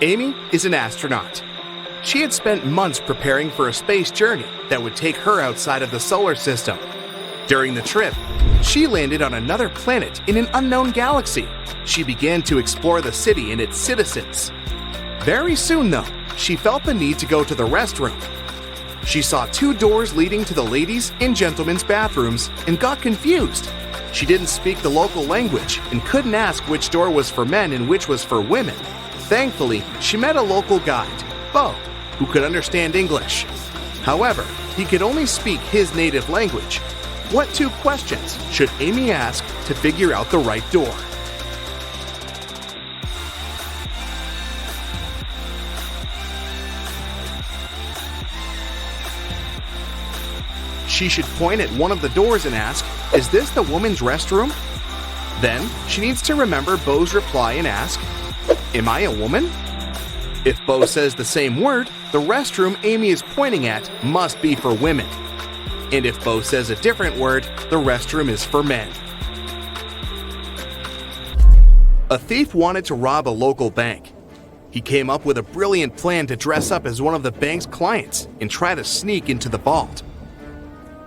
Amy is an astronaut. She had spent months preparing for a space journey that would take her outside of the solar system. During the trip, she landed on another planet in an unknown galaxy. She began to explore the city and its citizens. Very soon, though, she felt the need to go to the restroom. She saw 2 doors leading to the ladies' and gentlemen's bathrooms and got confused. She didn't speak the local language and couldn't ask which door was for men and which was for women. Thankfully, she met a local guide, Bo, who could understand English. However, he could only speak his native language. What 2 questions should Amy ask to figure out the right door? She should point at one of the doors and ask, "Is this the woman's restroom?" Then, she needs to remember Bo's reply and ask, "Am I a woman?" If Bo says the same word, the restroom Amy is pointing at must be for women. And if Bo says a different word, the restroom is for men. A thief wanted to rob a local bank. He came up with a brilliant plan to dress up as one of the bank's clients and try to sneak into the vault.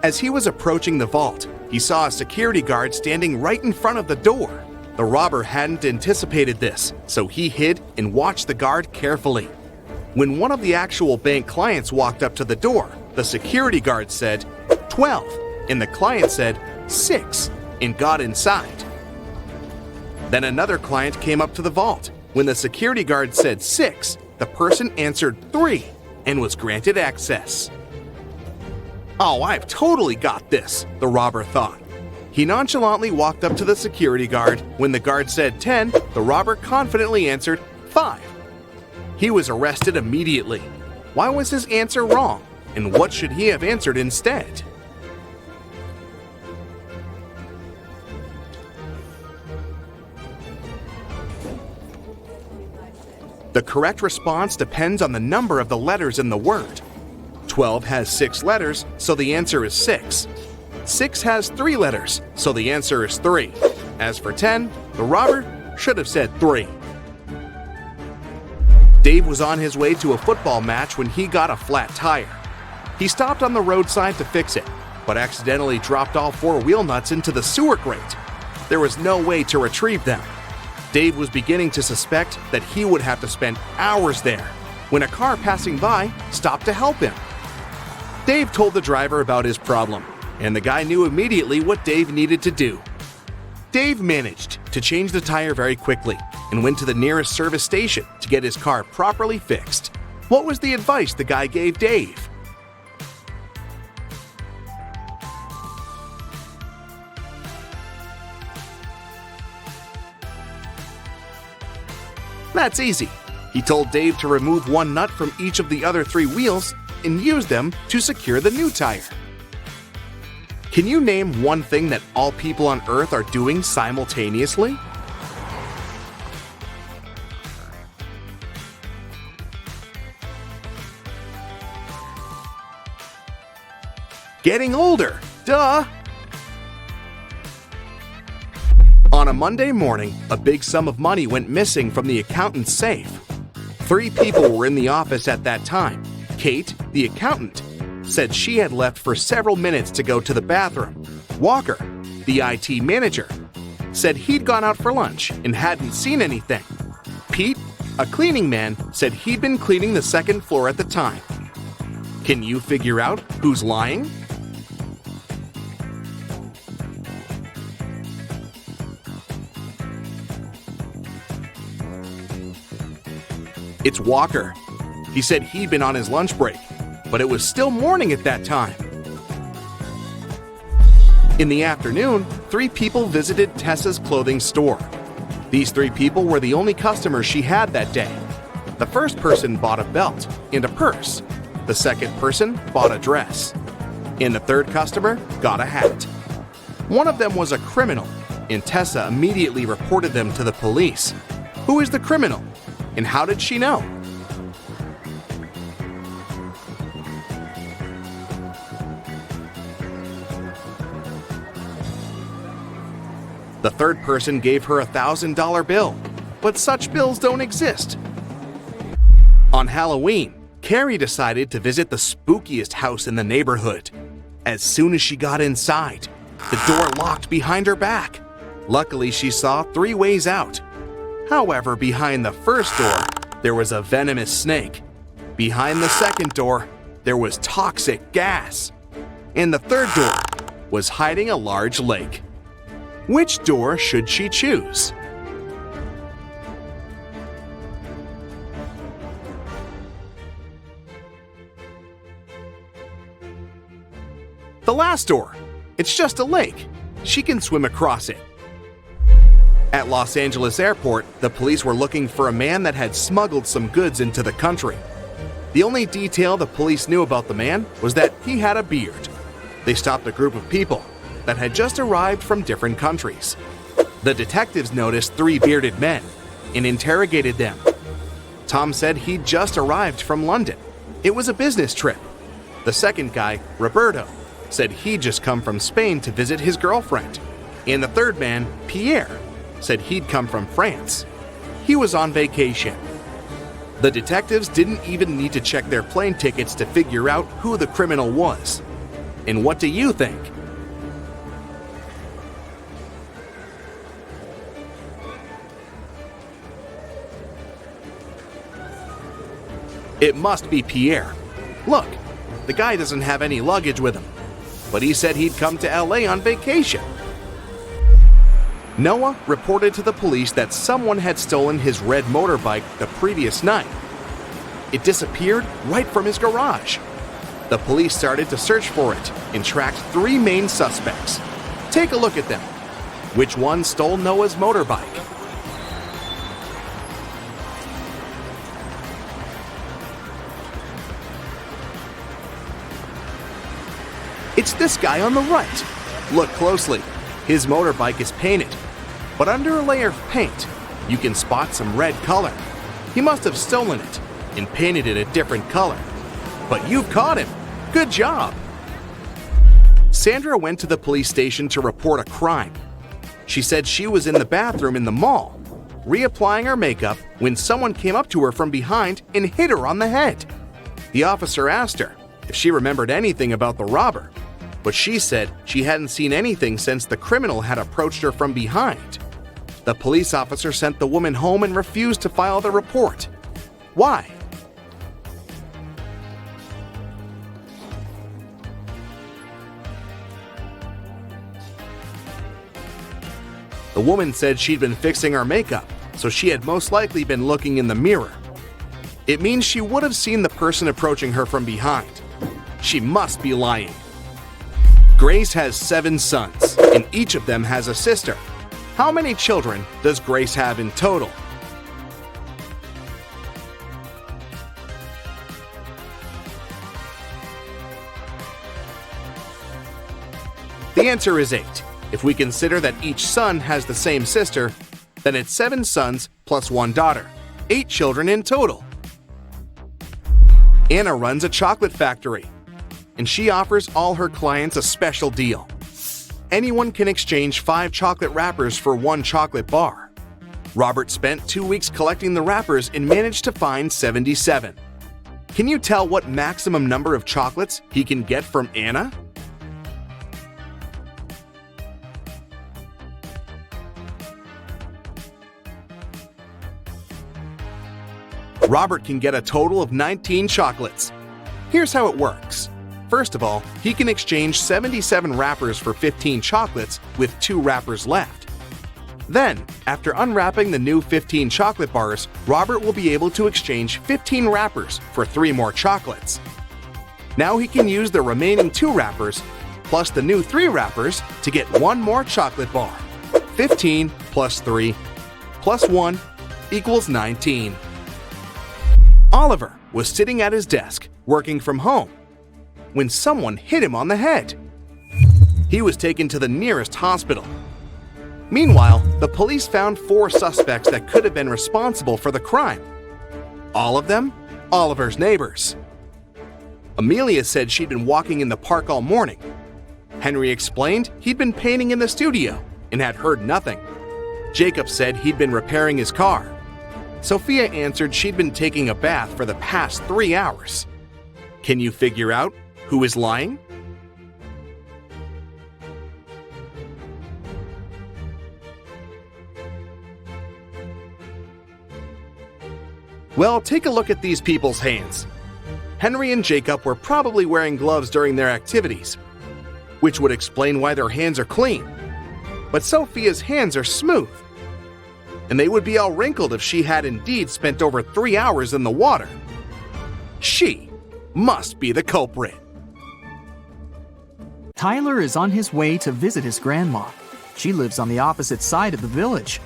As he was approaching the vault, he saw a security guard standing right in front of the door. The robber hadn't anticipated this, so he hid and watched the guard carefully. When one of the actual bank clients walked up to the door, the security guard said, 12, and the client said, 6, and got inside. Then another client came up to the vault. When the security guard said 6, the person answered 3 and was granted access. "Oh, I've totally got this," the robber thought. He nonchalantly walked up to the security guard. When the guard said 10, the robber confidently answered 5. He was arrested immediately. Why was his answer wrong? And what should he have answered instead? The correct response depends on the number of the letters in the word. 12 has 6 letters, so the answer is 6. 6 has 3 letters, so the answer is 3. As for 10, the robber should have said 3. Dave was on his way to a football match when he got a flat tire. He stopped on the roadside to fix it, but accidentally dropped all 4 wheel nuts into the sewer grate. There was no way to retrieve them. Dave was beginning to suspect that he would have to spend hours there when a car passing by stopped to help him. Dave told the driver about his problem, and the guy knew immediately what Dave needed to do. Dave managed to change the tire very quickly and went to the nearest service station to get his car properly fixed. What was the advice the guy gave Dave? That's easy. He told Dave to remove 1 nut from each of the other 3 wheels and use them to secure the new tire. Can you name one thing that all people on Earth are doing simultaneously? Getting older, duh! On a Monday morning, a big sum of money went missing from the accountant's safe. 3 people were in the office at that time. Kate, the accountant, said she had left for several minutes to go to the bathroom. Walker, the IT manager, said he'd gone out for lunch and hadn't seen anything. Pete, a cleaning man, said he'd been cleaning the 2nd floor at the time. Can you figure out who's lying? It's Walker. He said he'd been on his lunch break, but it was still morning at that time. In the afternoon, 3 people visited Tessa's clothing store. These 3 people were the only customers she had that day. The first person bought a belt and a purse. The second person bought a dress. And the third customer got a hat. One of them was a criminal, and Tessa immediately reported them to the police. Who is the criminal? And how did she know? The third person gave her a $1,000 bill, but such bills don't exist. On Halloween, Carrie decided to visit the spookiest house in the neighborhood. As soon as she got inside, the door locked behind her back. Luckily, she saw 3 ways out. However, behind the first door, there was a venomous snake. Behind the second door, there was toxic gas. And the third door was hiding a large lake. Which door should she choose? The last door. It's just a lake. She can swim across it. At Los Angeles Airport, the police were looking for a man that had smuggled some goods into the country. The only detail the police knew about the man was that he had a beard. They stopped a group of people that had just arrived from different countries. The detectives noticed 3 bearded men and interrogated them. Tom said he'd just arrived from London. It was a business trip. The second guy, Roberto, said he'd just come from Spain to visit his girlfriend. And the third man, Pierre, said he'd come from France. He was on vacation. The detectives didn't even need to check their plane tickets to figure out who the criminal was. And what do you think? It must be Pierre. Look, the guy doesn't have any luggage with him, but he said he'd come to LA on vacation. Noah reported to the police that someone had stolen his red motorbike the previous night. It disappeared right from his garage. The police started to search for it and tracked 3 main suspects. Take a look at them. Which one stole Noah's motorbike? It's this guy on the right. Look closely. His motorbike is painted, but under a layer of paint, you can spot some red color. He must have stolen it and painted it a different color. But you've caught him. Good job. Sandra went to the police station to report a crime. She said she was in the bathroom in the mall, reapplying her makeup when someone came up to her from behind and hit her on the head. The officer asked her if she remembered anything about the robber, but she said she hadn't seen anything since the criminal had approached her from behind. The police officer sent the woman home and refused to file the report. Why? The woman said she'd been fixing her makeup, so she had most likely been looking in the mirror. It means she would have seen the person approaching her from behind. She must be lying. Grace has 7 sons, and each of them has a sister. How many children does Grace have in total? The answer is 8. If we consider that each son has the same sister, then it's 7 sons plus 1 daughter. 8 children in total. Anna runs a chocolate factory, and she offers all her clients a special deal. Anyone can exchange 5 chocolate wrappers for 1 chocolate bar. Robert spent 2 weeks collecting the wrappers and managed to find 77. Can you tell what maximum number of chocolates he can get from Anna? Robert can get a total of 19 chocolates. Here's how it works. First of all, he can exchange 77 wrappers for 15 chocolates with 2 wrappers left. Then, after unwrapping the new 15 chocolate bars, Robert will be able to exchange 15 wrappers for 3 more chocolates. Now he can use the remaining 2 wrappers plus the new 3 wrappers to get 1 more chocolate bar. 15 plus 3 plus 1 equals 19. Oliver was sitting at his desk, working from home, when someone hit him on the head. He was taken to the nearest hospital. Meanwhile, the police found 4 suspects that could have been responsible for the crime. All of them, Oliver's neighbors. Amelia said she'd been walking in the park all morning. Henry explained he'd been painting in the studio and had heard nothing. Jacob said he'd been repairing his car. Sophia answered she'd been taking a bath for the past 3 hours. Can you figure out who is lying? Well, take a look at these people's hands. Henry and Jacob were probably wearing gloves during their activities, which would explain why their hands are clean. But Sophia's hands are smooth, and they would be all wrinkled if she had indeed spent over 3 hours in the water. She must be the culprit. Tyler is on his way to visit his grandma. She lives on the opposite side of the village.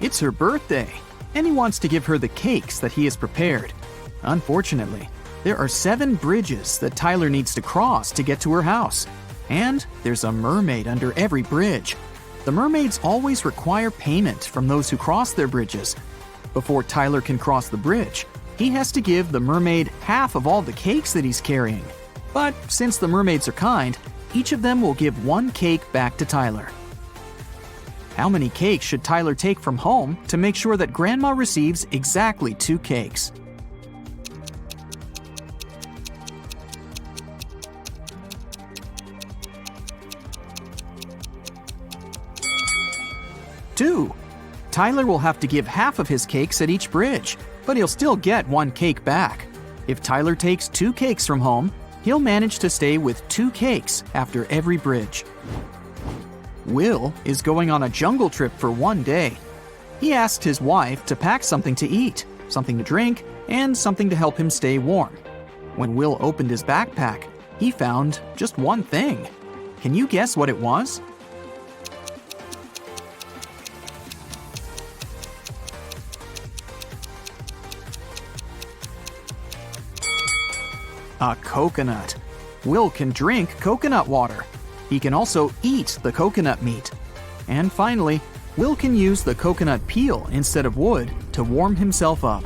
It's her birthday, and he wants to give her the cakes that he has prepared. Unfortunately, there are 7 bridges that Tyler needs to cross to get to her house. And there's a mermaid under every bridge. The mermaids always require payment from those who cross their bridges. Before Tyler can cross the bridge, he has to give the mermaid half of all the cakes that he's carrying. But since the mermaids are kind, each of them will give 1 cake back to Tyler. How many cakes should Tyler take from home to make sure that Grandma receives exactly 2 cakes? Two. Tyler will have to give half of his cakes at each bridge, but he'll still get 1 cake back. If Tyler takes 2 cakes from home, he'll manage to stay with 2 cakes after every bridge. Will is going on a jungle trip for 1 day. He asked his wife to pack something to eat, something to drink, and something to help him stay warm. When Will opened his backpack, he found just one thing. Can you guess what it was? A coconut. Will can drink coconut water. He can also eat the coconut meat. And finally, Will can use the coconut peel instead of wood to warm himself up.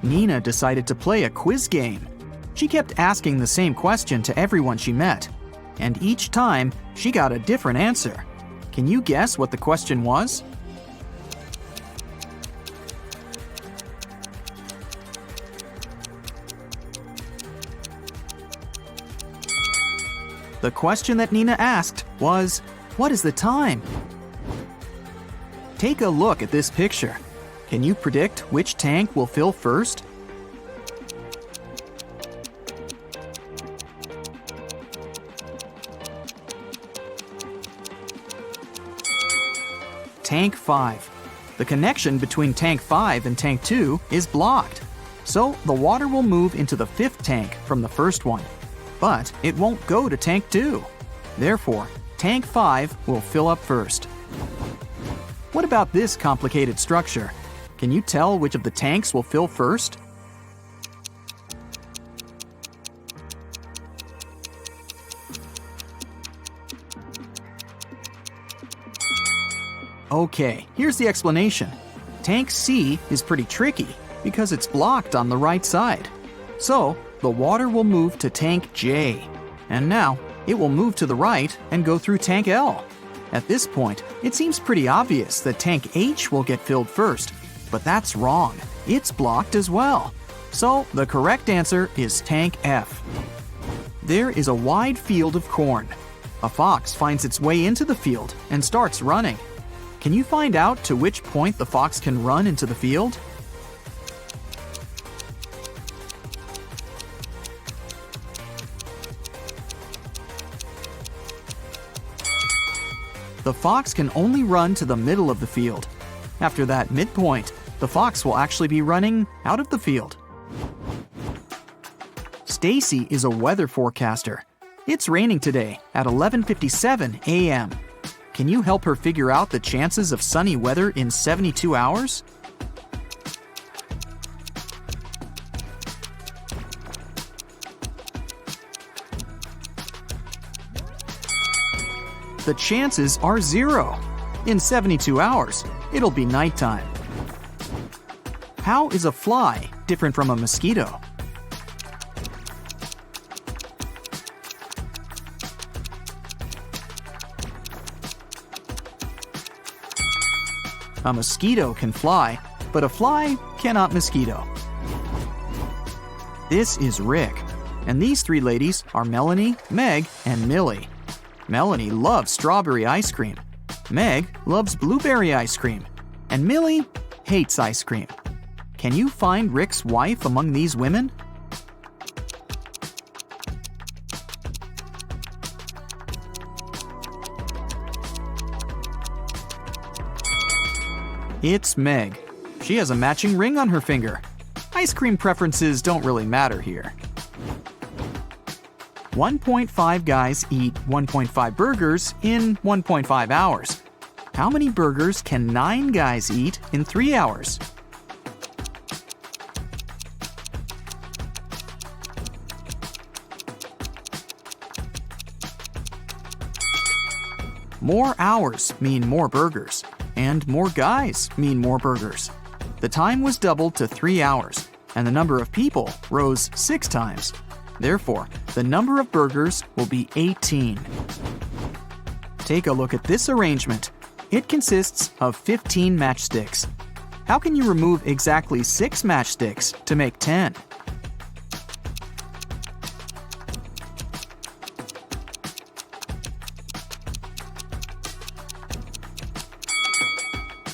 Nina decided to play a quiz game. She kept asking the same question to everyone she met, and each time she got a different answer. Can you guess what the question was? The question that Nina asked was, what is the time? Take a look at this picture. Can you predict which tank will fill first? Tank 5. The connection between Tank 5 and Tank 2 is blocked, so the water will move into the 5th tank from the first one. But it won't go to Tank 2. Therefore, Tank 5 will fill up first. What about this complicated structure? Can you tell which of the tanks will fill first? Okay, here's the explanation. Tank C is pretty tricky because it's blocked on the right side. So, the water will move to Tank J. And now, it will move to the right and go through Tank L. At this point, it seems pretty obvious that Tank H will get filled first, but that's wrong. It's blocked as well. So, the correct answer is Tank F. There is a wide field of corn. A fox finds its way into the field and starts running. Can you find out to which point the fox can run into the field? The fox can only run to the middle of the field. After that midpoint, the fox will actually be running out of the field. Stacy is a weather forecaster. It's raining today at 11:57 a.m. Can you help her figure out the chances of sunny weather in 72 hours? The chances are 0. In 72 hours, it'll be nighttime. How is a fly different from a mosquito? A mosquito can fly but a fly cannot mosquito. This is Rick, and these three ladies are Melanie, Meg, and Millie. Melanie loves strawberry ice cream. Meg loves blueberry ice cream. And Millie hates ice cream. Can you find Rick's wife among these women? It's Meg. She has a matching ring on her finger. Ice cream preferences don't really matter here. 1.5 guys eat 1.5 burgers in 1.5 hours. How many burgers can 9 guys eat in 3 hours? More hours mean more burgers, and more guys mean more burgers. The time was doubled to 3 hours, and the number of people rose 6 times. Therefore, the number of burgers will be 18. Take a look at this arrangement. It consists of 15 matchsticks. How can you remove exactly 6 matchsticks to make 10?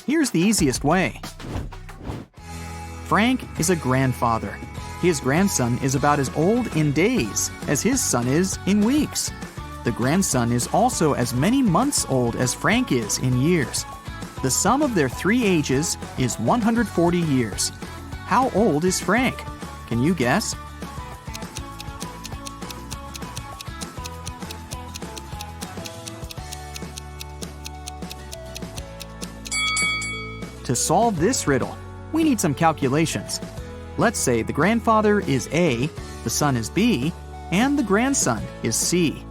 Here's the easiest way. Frank is a grandfather. His grandson is about as old in days as his son is in weeks. The grandson is also as many months old as Frank is in years. The sum of their 3 ages is 140 years. How old is Frank? Can you guess? To solve this riddle, we need some calculations. Let's say the grandfather is A, the son is B, and the grandson is C.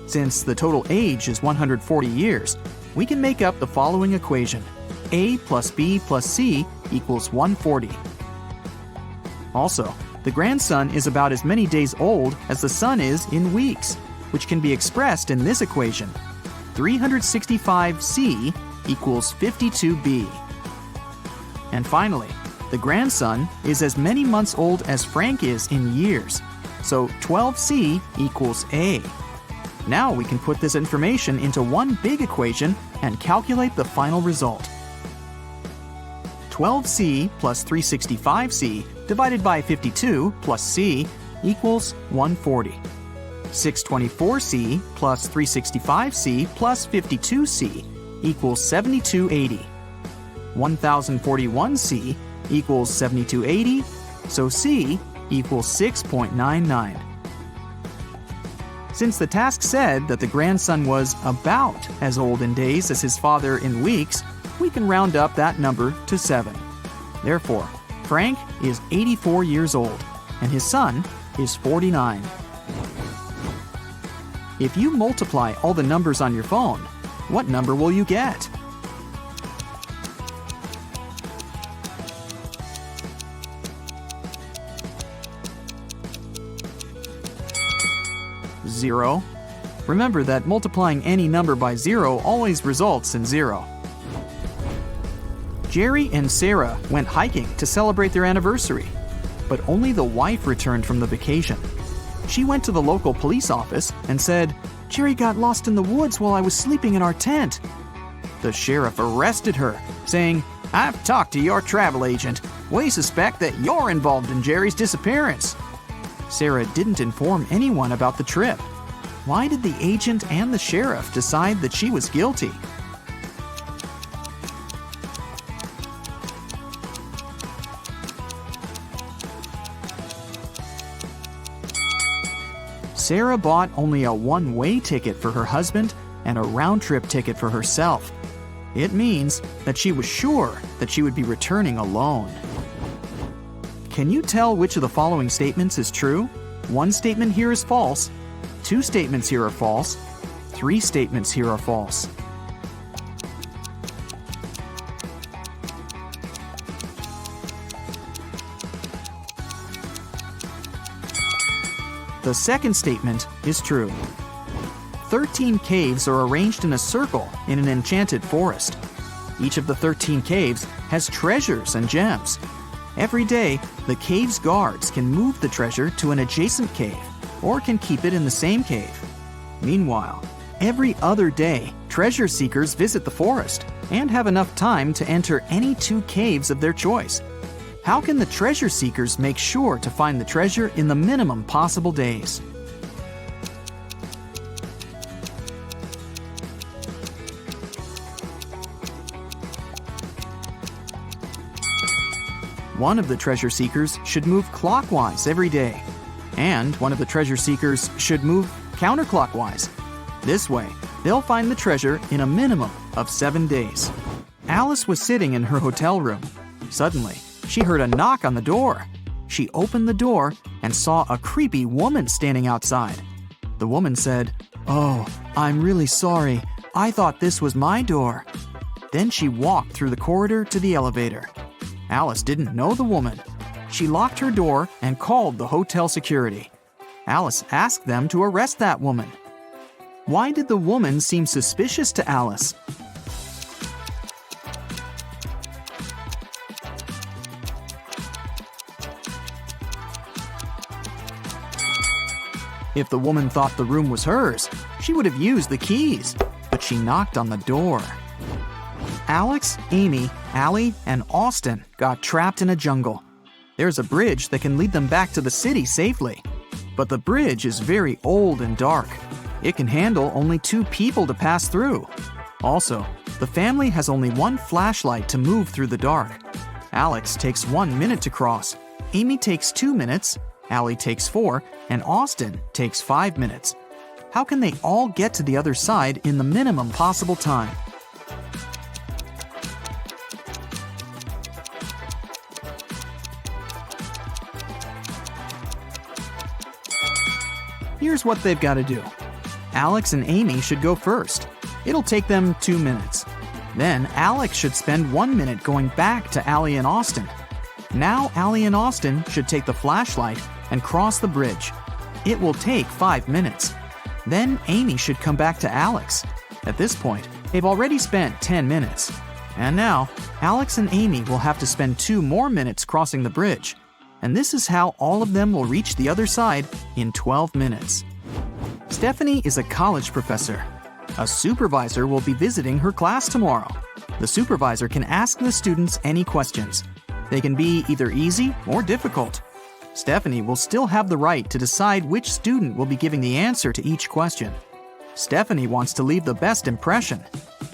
Since the total age is 140 years, we can make up the following equation. A plus B plus C equals 140. Also, the grandson is about as many days old as the son is in weeks, which can be expressed in this equation. 365C equals 52B. And finally, the grandson is as many months old as Frank is in years, so 12C equals A. Now we can put this information into one big equation and calculate the final result. 12C plus 365C divided by 52 plus C equals 140. 624C plus 365C plus 52C equals 7280. 1041C equals 7280, so C equals 6.99. Since the task said that the grandson was about as old in days as his father in weeks, we can round up that number to 7. Therefore, Frank is 84 years old, and his son is 49. If you multiply all the numbers on your phone, what number will you get? Zero. Remember that multiplying any number by 0 always results in 0. Jerry and Sarah went hiking to celebrate their anniversary, but only the wife returned from the vacation. She went to the local police office and said, "Jerry got lost in the woods while I was sleeping in our tent." The sheriff arrested her, saying, "I've talked to your travel agent. We suspect that you're involved in Jerry's disappearance." Sarah didn't inform anyone about the trip. Why did the agent and the sheriff decide that she was guilty? Sarah bought only a one-way ticket for her husband and a round-trip ticket for herself. It means that she was sure that she would be returning alone. Can you tell which of the following statements is true? One statement here is false. 2 statements here are false. 3 statements here are false. The second statement is true. 13 caves are arranged in a circle in an enchanted forest. Each of the 13 caves has treasures and gems. Every day, the cave's guards can move the treasure to an adjacent cave or can keep it in the same cave. Meanwhile, every other day, treasure seekers visit the forest and have enough time to enter any 2 caves of their choice. How can the treasure seekers make sure to find the treasure in the minimum possible days? One of the treasure seekers should move clockwise every day, and one of the treasure seekers should move counterclockwise. This way, they'll find the treasure in a minimum of 7 days. Alice was sitting in her hotel room. Suddenly, she heard a knock on the door. She opened the door and saw a creepy woman standing outside. The woman said, "Oh, I'm really sorry. I thought this was my door." Then she walked through the corridor to the elevator. Alice didn't know the woman. She locked her door and called the hotel security. Alice asked them to arrest that woman. Why did the woman seem suspicious to Alice? If the woman thought the room was hers, she would have used the keys, but she knocked on the door. Alex, Amy, Allie, and Austin got trapped in a jungle. There's a bridge that can lead them back to the city safely. But the bridge is very old and dark. It can handle only 2 people to pass through. Also, the family has only 1 flashlight to move through the dark. Alex takes 1 minute to cross. Amy takes 2 minutes, Allie takes 4, and Austin takes 5 minutes. How can they all get to the other side in the minimum possible time? Here's what they've got to do. Alex and Amy should go first. It'll take them 2 minutes. Then Alex should spend 1 minute going back to Allie and Austin. Now Allie and Austin should take the flashlight and cross the bridge. It will take 5 minutes. Then Amy should come back to Alex. At this point, they've already spent 10 minutes. And now, Alex and Amy will have to spend 2 more minutes crossing the bridge. And this is how all of them will reach the other side in 12 minutes. Stephanie is a college professor. A supervisor will be visiting her class tomorrow. The supervisor can ask the students any questions. They can be either easy or difficult. Stephanie will still have the right to decide which student will be giving the answer to each question. Stephanie wants to leave the best impression.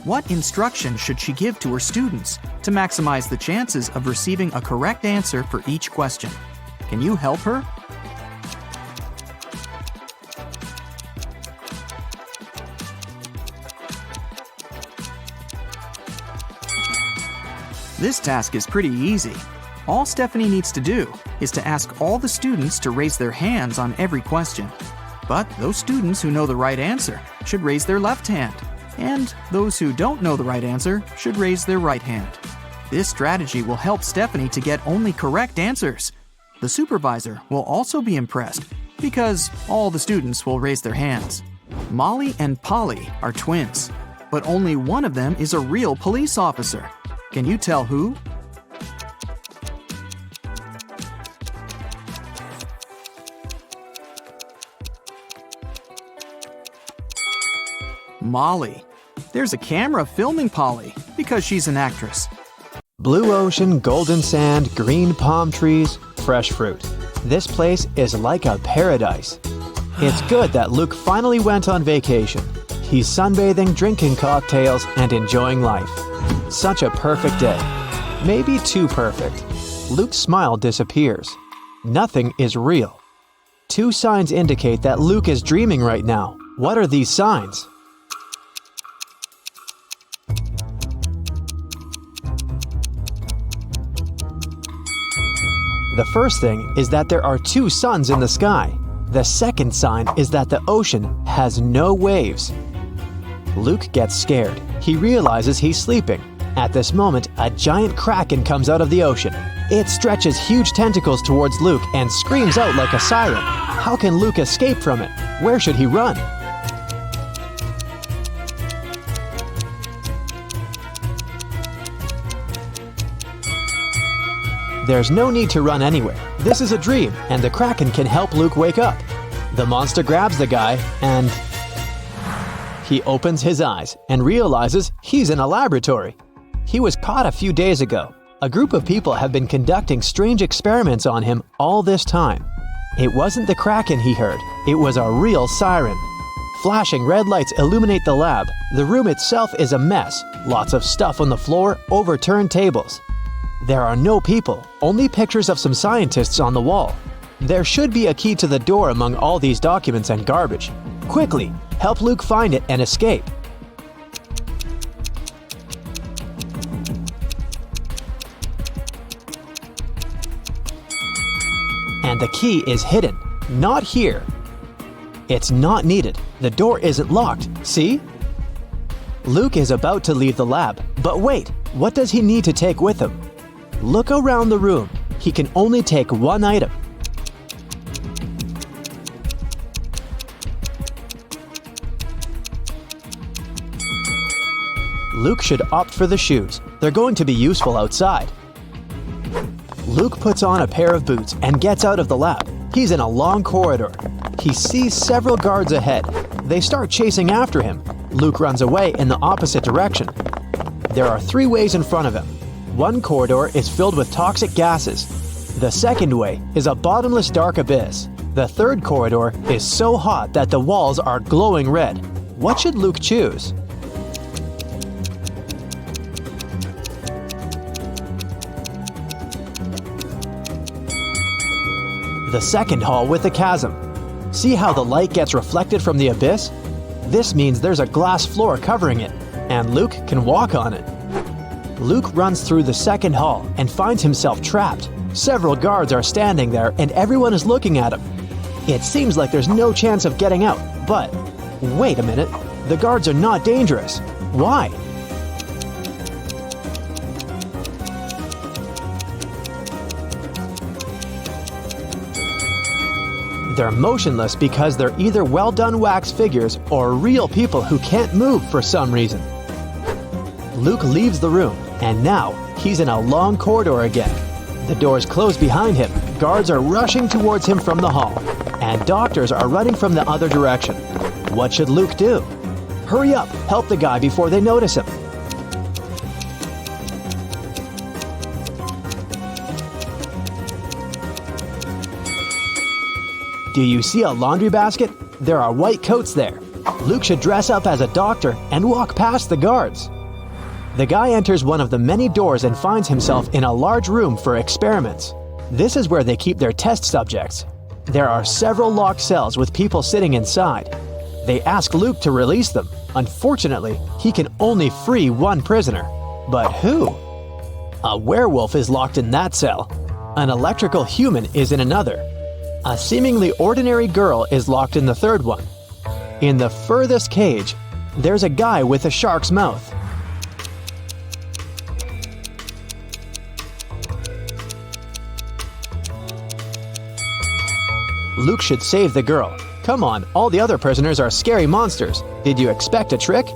What instruction should she give to her students to maximize the chances of receiving a correct answer for each question? Can you help her? This task is pretty easy. All Stephanie needs to do is to ask all the students to raise their hands on every question. But those students who know the right answer should raise their left hand, and those who don't know the right answer should raise their right hand. This strategy will help Stephanie to get only correct answers. The supervisor will also be impressed because all the students will raise their hands. Molly and Polly are twins, but only one of them is a real police officer. Can you tell who? Molly. There's a camera filming Polly because she's an actress. Blue ocean, golden sand, green palm trees, fresh fruit. This place is like a paradise. It's good that Luke finally went on vacation. He's sunbathing, drinking cocktails, and enjoying life. Such a perfect day. Maybe too perfect. Luke's smile disappears. Nothing is real. 2 signs indicate that Luke is dreaming right now. What are these signs? The first thing is that there are 2 suns in the sky. The second sign is that the ocean has no waves. Luke gets scared. He realizes he's sleeping. At this moment, a giant kraken comes out of the ocean. It stretches huge tentacles towards Luke and screams out like a siren. How can Luke escape from it? Where should he run? There's no need to run anywhere. This is a dream, and the Kraken can help Luke wake up. The monster grabs the guy, and he opens his eyes and realizes he's in a laboratory. He was caught a few days ago. A group of people have been conducting strange experiments on him all this time. It wasn't the Kraken he heard, it was a real siren. Flashing red lights illuminate the lab. The room itself is a mess. Lots of stuff on the floor, overturned tables. There are no people, only pictures of some scientists on the wall. There should be a key to the door among all these documents and garbage. Quickly, help Luke find it and escape. And the key is hidden. Not here. It's not needed. The door isn't locked. See? Luke is about to leave the lab. But wait, what does he need to take with him? Look around the room. He can only take one item. Luke should opt for the shoes. They're going to be useful outside. Luke puts on a pair of boots and gets out of the lab. He's in a long corridor. He sees several guards ahead. They start chasing after him. Luke runs away in the opposite direction. There are 3 ways in front of him. One corridor is filled with toxic gases. The second way is a bottomless dark abyss. The third corridor is so hot that the walls are glowing red. What should Luke choose? The second hall with a chasm. See how the light gets reflected from the abyss? This means there's a glass floor covering it, and Luke can walk on it. Luke runs through the second hall and finds himself trapped. Several guards are standing there and everyone is looking at him. It seems like there's no chance of getting out, but wait a minute, the guards are not dangerous. Why? They're motionless because they're either well-done wax figures or real people who can't move for some reason. Luke leaves the room, and now he's in a long corridor again. The doors close behind him, guards are rushing towards him from the hall, and doctors are running from the other direction. What should Luke do? Hurry up, help the guy before they notice him. Do you see a laundry basket? There are white coats there. Luke should dress up as a doctor and walk past the guards. The guy enters one of the many doors and finds himself in a large room for experiments. This is where they keep their test subjects. There are several locked cells with people sitting inside. They ask Luke to release them. Unfortunately, he can only free one prisoner. But who? A werewolf is locked in that cell. An electrical human is in another. A seemingly ordinary girl is locked in the third one. In the furthest cage, there's a guy with a shark's mouth. Luke should save the girl. Come on, all the other prisoners are scary monsters. Did you expect a trick?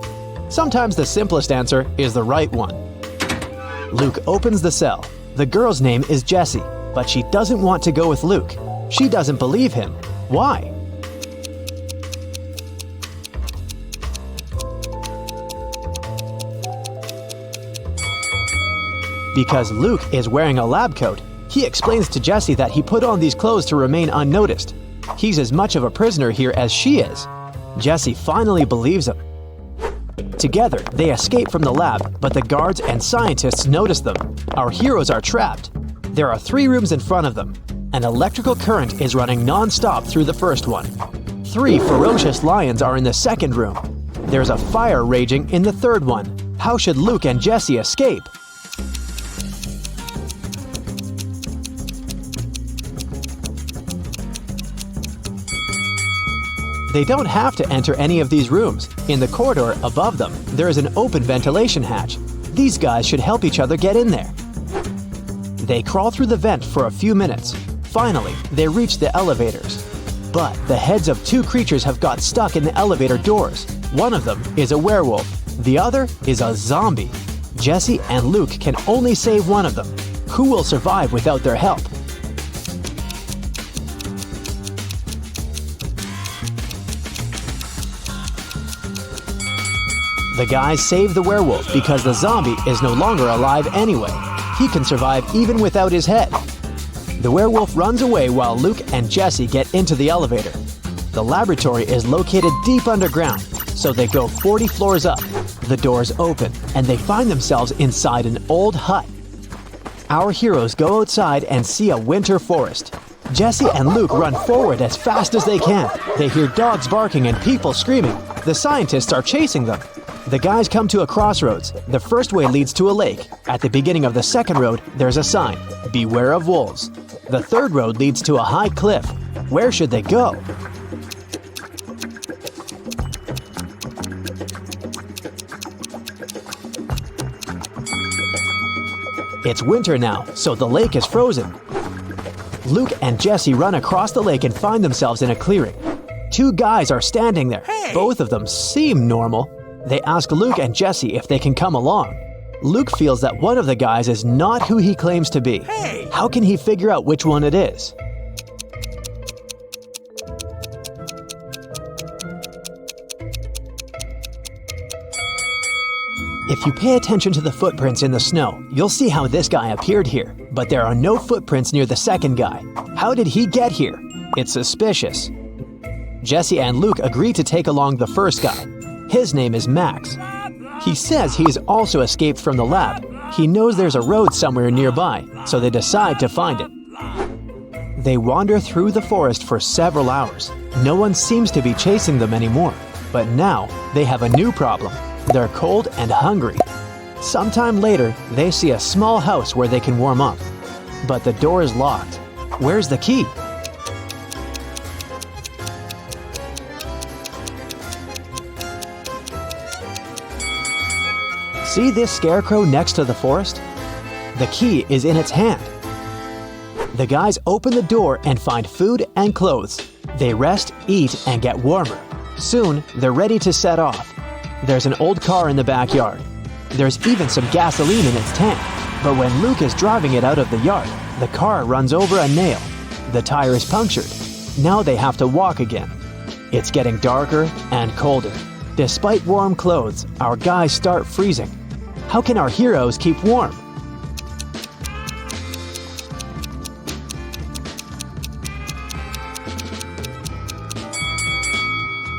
Sometimes the simplest answer is the right one. Luke opens the cell. The girl's name is Jessie, but she doesn't want to go with Luke. She doesn't believe him. Why? Because Luke is wearing a lab coat. He explains to Jessie that he put on these clothes to remain unnoticed. He's as much of a prisoner here as she is. Jessie finally believes him. Together, they escape from the lab, but the guards and scientists notice them. Our heroes are trapped. There are 3 rooms in front of them. An electrical current is running non-stop through the first one. 3 ferocious lions are in the second room. There's a fire raging in the third one. How should Luke and Jessie escape? They don't have to enter any of these rooms. In the corridor above them, there is an open ventilation hatch. These guys should help each other get in there. They crawl through the vent for a few minutes. Finally, they reach the elevators. But the heads of 2 creatures have got stuck in the elevator doors. One of them is a werewolf. The other is a zombie. Jessie and Luke can only save one of them. Who will survive without their help? The guys save the werewolf because the zombie is no longer alive anyway. He can survive even without his head. The werewolf runs away while Luke and Jesse get into the elevator. The laboratory is located deep underground, so they go 40 floors up. The doors open, and they find themselves inside an old hut. Our heroes go outside and see a winter forest. Jesse and Luke run forward as fast as they can. They hear dogs barking and people screaming. The scientists are chasing them. The guys come to a crossroads. The first way leads to a lake. At the beginning of the second road, there's a sign, "Beware of wolves." The third road leads to a high cliff. Where should they go? It's winter now, so the lake is frozen. Luke and Jesse run across the lake and find themselves in a clearing. Two guys are standing there. Both of them seem normal. They ask Luke and Jesse if they can come along. Luke feels that one of the guys is not who he claims to be. How can he figure out which one it is? If you pay attention to the footprints in the snow, you'll see how this guy appeared here, but there are no footprints near the second guy. How did he get here? It's suspicious. Jesse and Luke agree to take along the first guy. His name is Max. He says he's also escaped from the lab. He knows there's a road somewhere nearby, so they decide to find it. They wander through the forest for several hours. No one seems to be chasing them anymore. But now, they have a new problem. They're cold and hungry. Sometime later, they see a small house where they can warm up. But the door is locked. Where's the key? See this scarecrow next to the forest? The key is in its hand. The guys open the door and find food and clothes. They rest, eat, and get warmer. Soon, they're ready to set off. There's an old car in the backyard. There's even some gasoline in its tank. But when Luke is driving it out of the yard, the car runs over a nail. The tire is punctured. Now they have to walk again. It's getting darker and colder. Despite warm clothes, our guys start freezing. How can our heroes keep warm?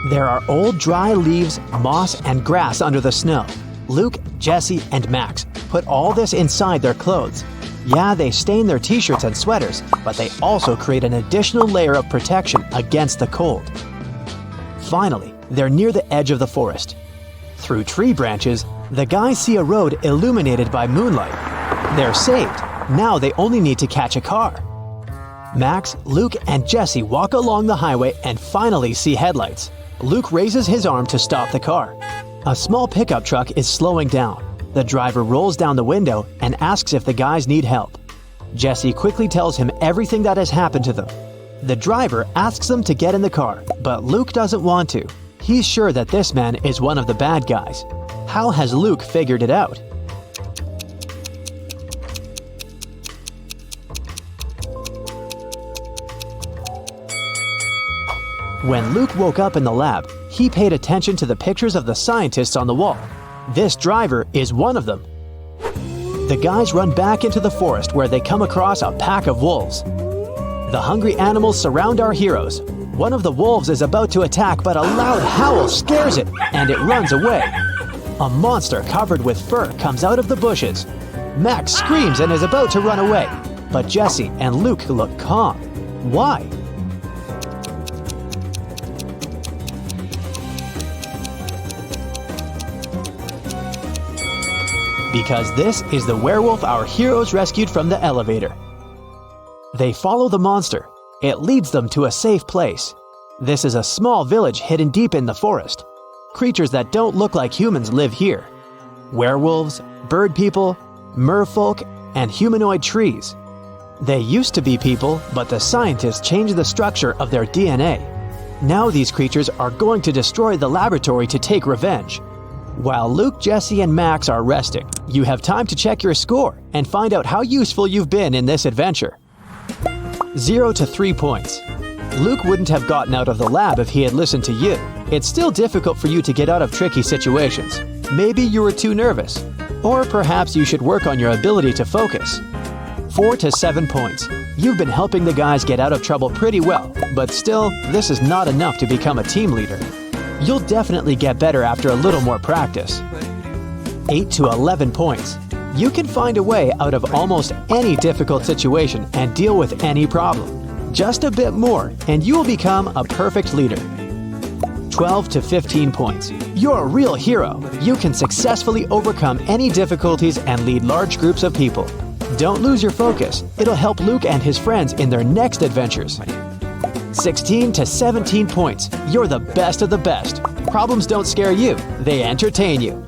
There are old dry leaves, moss, and grass under the snow. Luke, Jesse, and Max put all this inside their clothes. Yeah, they stain their t-shirts and sweaters, but they also create an additional layer of protection against the cold. Finally, they're near the edge of the forest. Through tree branches, the guys see a road illuminated by moonlight. They're saved. Now they only need to catch a car. Max, Luke, and Jesse walk along the highway and finally see headlights. Luke raises his arm to stop the car. A small pickup truck is slowing down. The driver rolls down the window and asks if the guys need help. Jesse quickly tells him everything that has happened to them. The driver asks them to get in the car, but Luke doesn't want to. He's sure that this man is one of the bad guys. How has Luke figured it out? When Luke woke up in the lab, he paid attention to the pictures of the scientists on the wall. This driver is one of them. The guys run back into the forest where they come across a pack of wolves. The hungry animals surround our heroes. One of the wolves is about to attack, but a loud howl scares it, and it runs away. A monster covered with fur comes out of the bushes. Max screams and is about to run away, but Jesse and Luke look calm. Why? Because this is the werewolf our heroes rescued from the elevator. They follow the monster. It leads them to a safe place. This is a small village hidden deep in the forest. Creatures that don't look like humans live here. Werewolves, bird people, merfolk, and humanoid trees. They used to be people, but the scientists changed the structure of their DNA. Now these creatures are going to destroy the laboratory to take revenge. While Luke, Jesse, and Max are resting, you have time to check your score and find out how useful you've been in this adventure. 0 to 3 points. Luke wouldn't have gotten out of the lab if he had listened to you. It's still difficult for you to get out of tricky situations. Maybe you were too nervous. Or perhaps you should work on your ability to focus. 4 to 7 points. You've been helping the guys get out of trouble pretty well, but still, this is not enough to become a team leader. You'll definitely get better after a little more practice. 8 to 11 points. You can find a way out of almost any difficult situation and deal with any problem. Just a bit more, and you will become a perfect leader. 12 to 15 points. You're a real hero. You can successfully overcome any difficulties and lead large groups of people. Don't lose your focus. It'll help Luke and his friends in their next adventures. 16 to 17 points. You're the best of the best. Problems don't scare you, they entertain you.